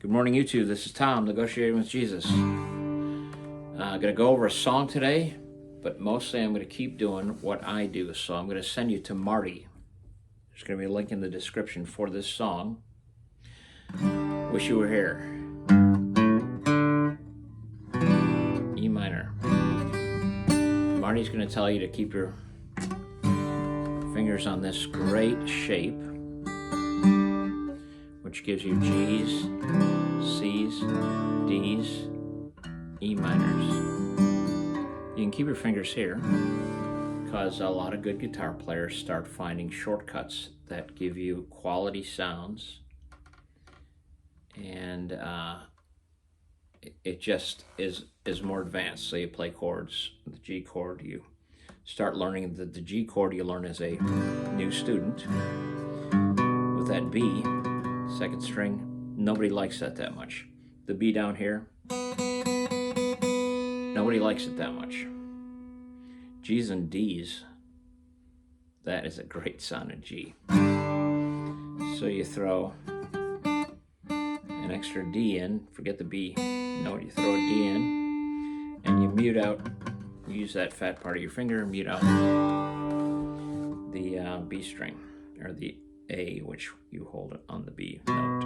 Good morning, YouTube. This is Tom, Negotiating with Jesus. I'm going to go over a song today, but mostly I'm going to keep doing what I do. So I'm going to send you to Marty. There's going to be a link in the description for this song. Wish You Were Here. E minor. Marty's going to tell you to keep your fingers on this great shape, which gives you G's, C's, D's, E minors. You can keep your fingers here because a lot of good guitar players start finding shortcuts that give you quality sounds, and it just is more advanced. So you play chords, the G chord, you start learning the G chord you learn as a new student with that B. Second string, nobody likes that much. The B down here, nobody likes it that much. G's and D's, that is a great sounding G. So you throw an extra D in, forget the B note, you throw a D in, and you mute out, you use that fat part of your finger and mute out the B string, or the A, which you hold on the B note.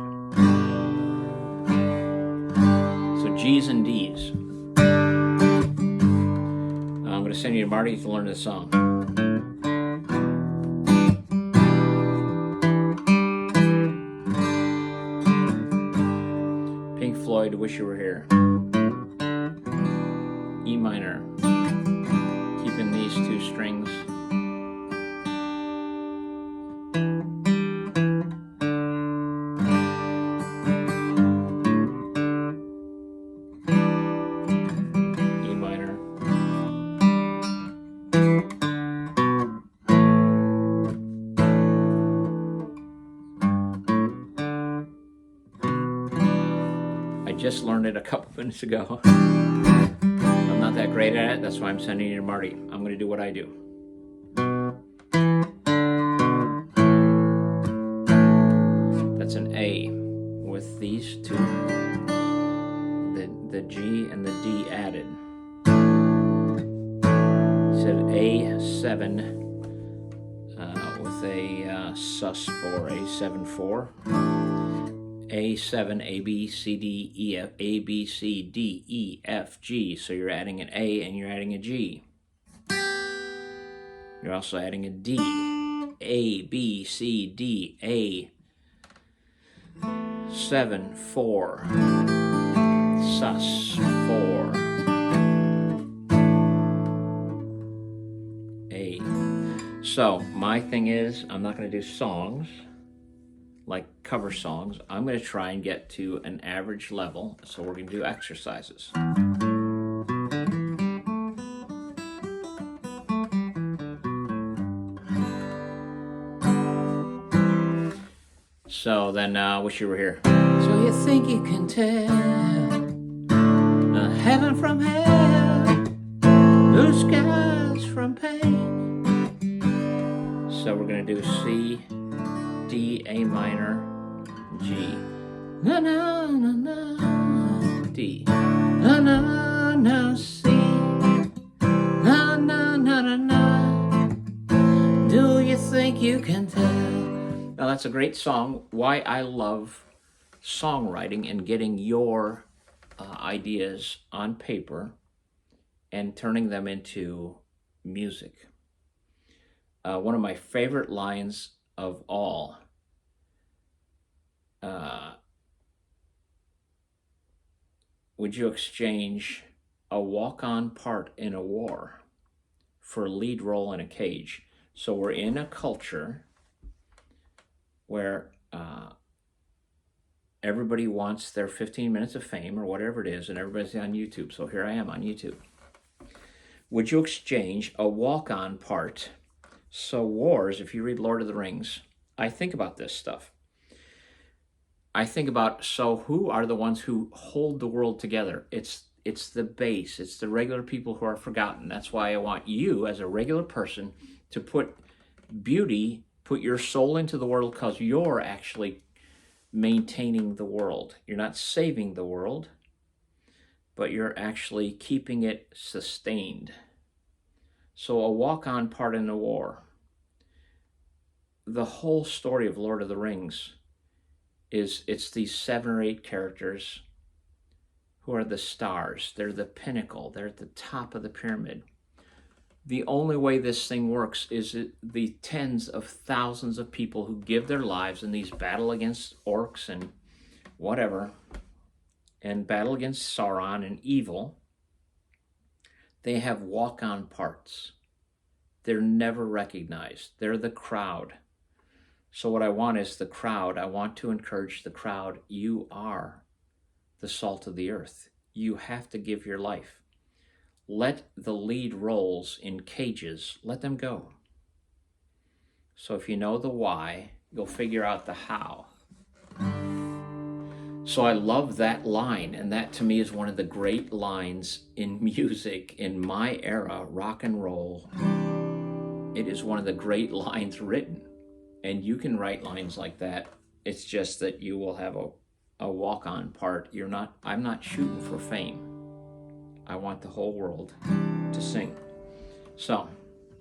So G's and D's. I'm going to send you to Marty to learn this song. Pink Floyd, Wish You Were Here. E minor. Keeping these two strings. I just learned it a couple minutes ago. I'm not that great at it, that's why I'm sending you to Marty. I'm going to do what I do. That's an A with these two, the G and the D added. It said A7 with a sus4, A7-4. A7, A, B, C, D, E, F, A, B, C, D, E, F, G. So you're adding an A and you're adding a G. You're also adding a D. A, B, C, D, A, 7, 4, sus, 4, A. So my thing is, I'm not going to do songs like cover songs. I'm going to try and get to an average level, so we're going to do exercises. So then, Wish You Were Here. So you think you can tell heaven from hell, blue skies from pain. So we're going to do C, D, A minor, G, na na na na, D, na na na, C, na na na na na. Do you think you can tell? Now that's a great song. Why I love songwriting and getting your ideas on paper and turning them into music. One of my favorite lines of all, would you exchange a walk-on part in a war for a lead role in a cage? So we're in a culture where everybody wants their 15 minutes of fame or whatever it is, and everybody's on YouTube. So here I am on YouTube. Would you exchange a walk-on part? So wars, if you read Lord of the Rings, I think about this stuff. I think about, so who are the ones who hold the world together? It's the base. It's the regular people who are forgotten. That's why I want you, as a regular person, to put beauty, put your soul into the world, because you're actually maintaining the world. You're not saving the world, but you're actually keeping it sustained. So a walk-on part in a war. The whole story of Lord of the Rings is it's these 7 or 8 characters who are the stars. They're the pinnacle. They're at the top of the pyramid. The only way this thing works is the tens of thousands of people who give their lives in these battle against orcs and whatever, and battle against Sauron and evil. They have walk-on parts. They're never recognized. They're the crowd. So what I want is the crowd. I want to encourage the crowd. You are the salt of the earth. You have to give your life. Let the lead roles in cages, let them go. So if you know the why, you'll figure out the how. So I love that line, and that to me is one of the great lines in music in my era, rock and roll. It is one of the great lines written, and you can write lines like that. It's just that you will have a walk-on part. I'm not shooting for fame. I want the whole world to sing. So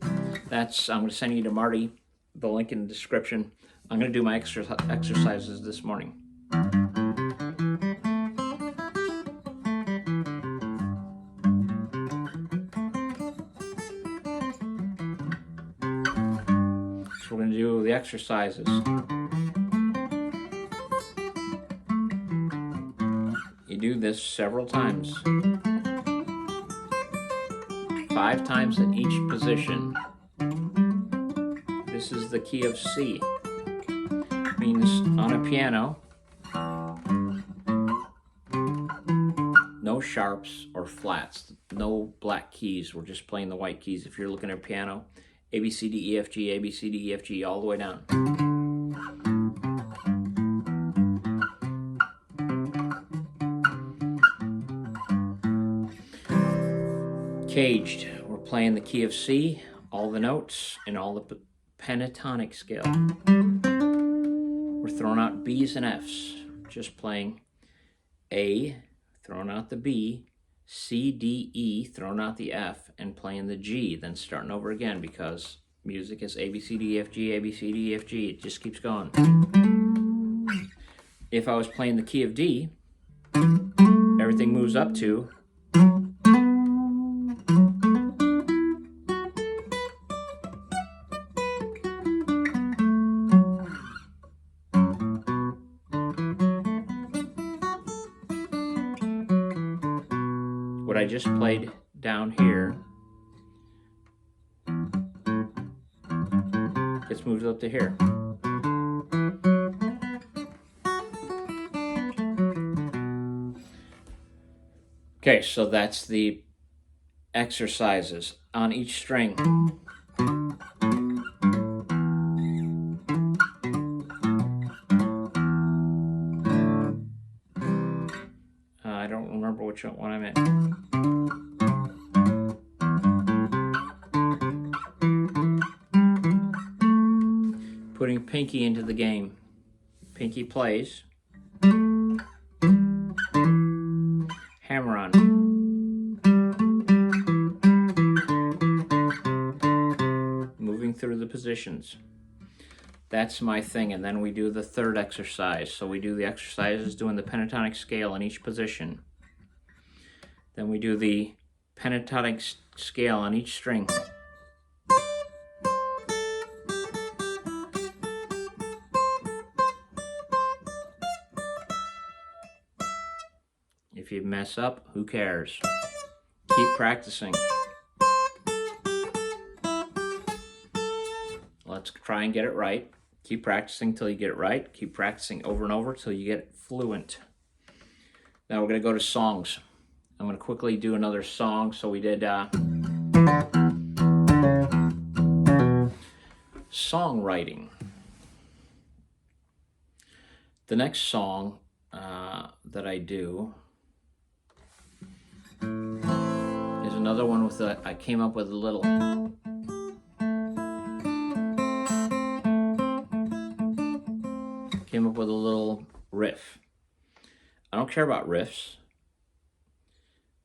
I'm going to send you to Marty, the link in the description. I'm going to do my exercises this morning. So we're going to do the exercises. You do this several times. 5 times in each position. This is the key of C. Means on a piano, no sharps or flats, no black keys. We're just playing the white keys. If you're looking at a piano, A, B, C, D, E, F, G, A, B, C, D, E, F, G, all the way down. Caged, we're playing the key of C, all the notes, and all the pentatonic scale. We're throwing out B's and F's, just playing A, throwing out the B, C, D, E, throwing out the F, and playing the G, then starting over again because music is A, B, C, D, E, F, G, A, B, C, D, E, F, G. It just keeps going. If I was playing the key of D, everything moves up to what I just played down here gets moved up to here. Okay, so that's the exercises on each string. I don't remember which one I'm in. Putting Pinky into the game. Pinky plays. Hammer on. Moving through the positions. That's my thing. And then we do the third exercise. So we do the exercises doing the pentatonic scale in each position. Then we do the pentatonic scale on each string. If you mess up, who cares? Keep practicing. Let's try and get it right. Keep practicing till you get it right. Keep practicing over and over till you get it fluent. Now we're going to go to songs. I'm going to quickly do another song. So we did songwriting. The next song that I do is another one with I came up with a little riff. I don't care about riffs.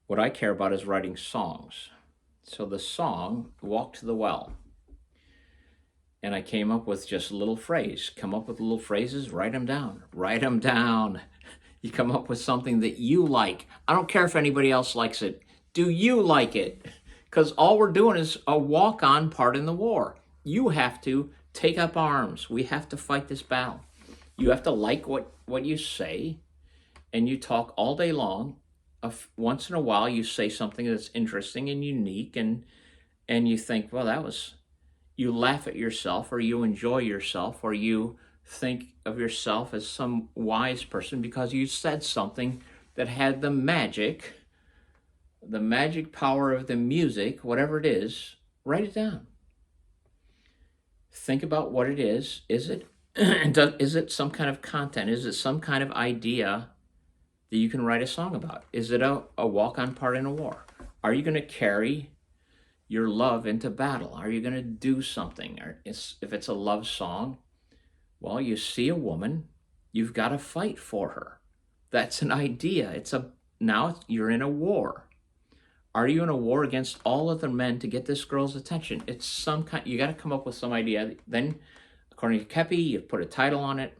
What I care about is writing songs. So the song, Walk to the Well. And I came up with just a little phrase. Come up with little phrases, write them down. Write them down. You come up with something that you like. I don't care if anybody else likes it. Do you like it? Because all we're doing is a walk-on part in the war. You have to take up arms. We have to fight this battle. You have to like what you say, and you talk all day long. Once in a while, you say something that's interesting and unique, and you think, well, you laugh at yourself, or you enjoy yourself, or you think of yourself as some wise person because you said something that had the magic power of the music, whatever it is. Write it down. Think about what it is. Is it some kind of content? Is it some kind of idea that you can write a song about? Is it a walk-on part in a war? Are you going to carry your love into battle? Are you going to do something? Or if it's a love song, well, you see a woman, you've got to fight for her. That's an idea. Now you're in a war. Are you in a war against all other men to get this girl's attention? It's some kind. You got to come up with some idea. Then, according to Kepi, you put a title on it,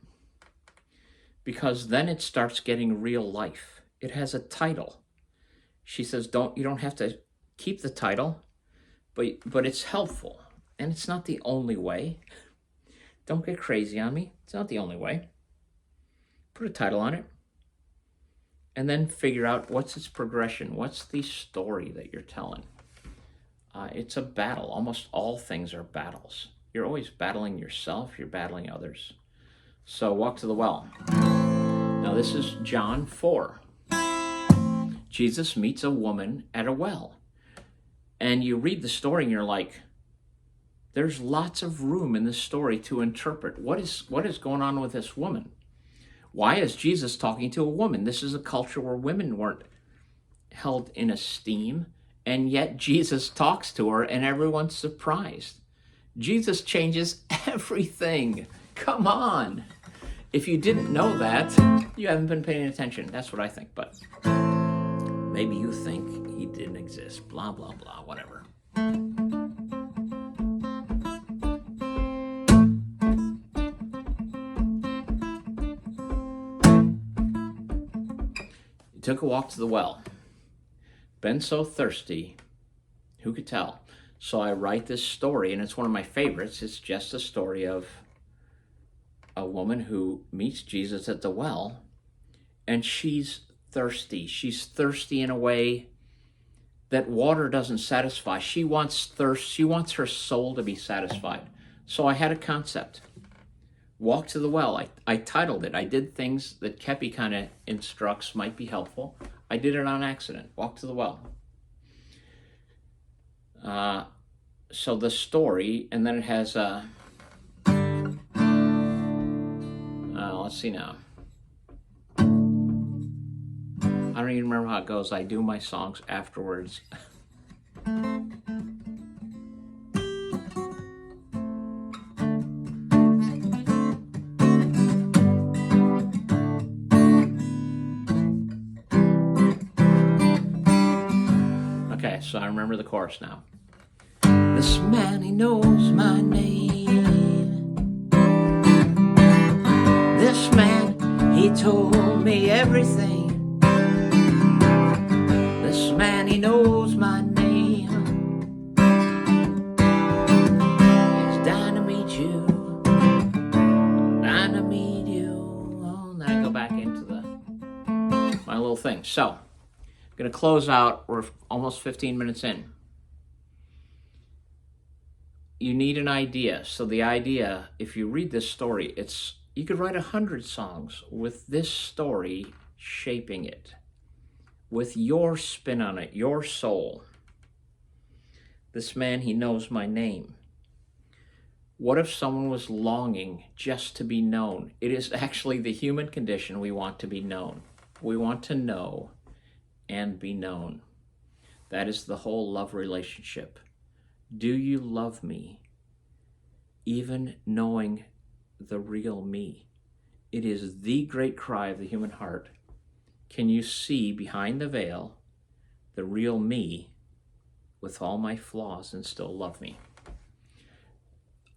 because then it starts getting real life. It has a title. She says, you don't have to keep the title, but it's helpful, and it's not the only way. Don't get crazy on me. It's not the only way. Put a title on it, and then figure out what's its progression. What's the story that you're telling? It's a battle. Almost all things are battles. You're always battling yourself. You're battling others. So walk to the well. Now this is John 4. Jesus meets a woman at a well. And you read the story and you're like, there's lots of room in this story to interpret. What is going on with this woman? Why is Jesus talking to a woman? This is a culture where women weren't held in esteem, and yet Jesus talks to her and everyone's surprised. Jesus changes everything. Come on. If you didn't know that, you haven't been paying attention. That's what I think, but maybe you think he didn't exist. Blah, blah, blah, whatever. He took a walk to the well. Been so thirsty, who could tell? So I write this story, and it's one of my favorites. It's just a story of a woman who meets Jesus at the well, and she's thirsty. She's thirsty in a way that water doesn't satisfy. She wants her soul to be satisfied. So I had a concept. Walk to the well. I titled it. I did things that Kepi kind of instructs might be helpful. I did it on accident. Walk to the well. So the story, and then it has let's see now. I don't even remember how it goes. I do my songs afterwards. Okay, so I remember the chorus now. This man, he knows my name. This man, he told me everything. This man, he knows my name. He's dying to meet you. Dying to meet you. Oh, then I go back into my little thing. So, I'm going to close out. We're almost 15 minutes in. You need an idea. So the idea, if you read this story, you could write 100 songs with this story shaping it, with your spin on it, your soul. This man, he knows my name. What if someone was longing just to be known? It is actually the human condition. We want to be known. We want to know and be known. That is the whole love relationship. Do you love me, even knowing the real me? It is the great cry of the human heart. Can you see behind the veil the real me with all my flaws and still love me?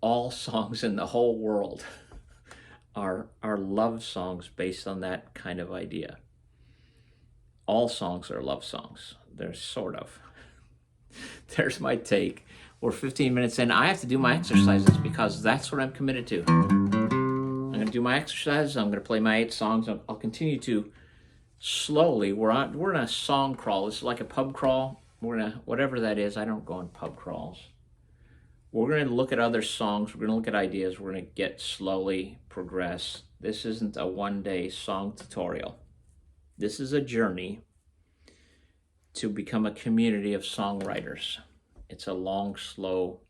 All songs in the whole world are love songs based on that kind of idea. All songs are love songs. They're sort of. There's my take. We're 15 minutes in. I have to do my exercises because that's what I'm committed to. I'm going to do my exercises. I'm going to play my 8 songs. I'll continue to slowly. We're in a song crawl. This is like a pub crawl. We're gonna, whatever that is. I don't go on pub crawls. We're going to look at other songs. We're going to look at ideas. We're going to get slowly progress. This isn't a one-day song tutorial. This is a journey to become a community of songwriters. It's a long, slow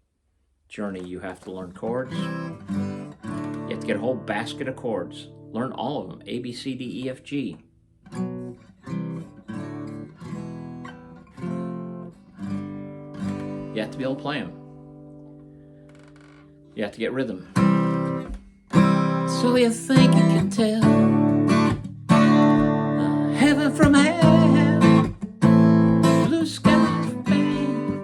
journey. You have to learn chords. You have to get a whole basket of chords. Learn all of them. A, B, C, D, E, F, G. You have to be able to play them. You have to get rhythm. So you think you can tell heaven from hell, blue skies from pain.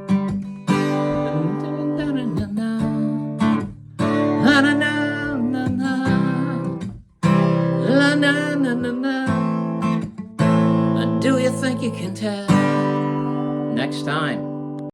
Do you think you can tell? Next time.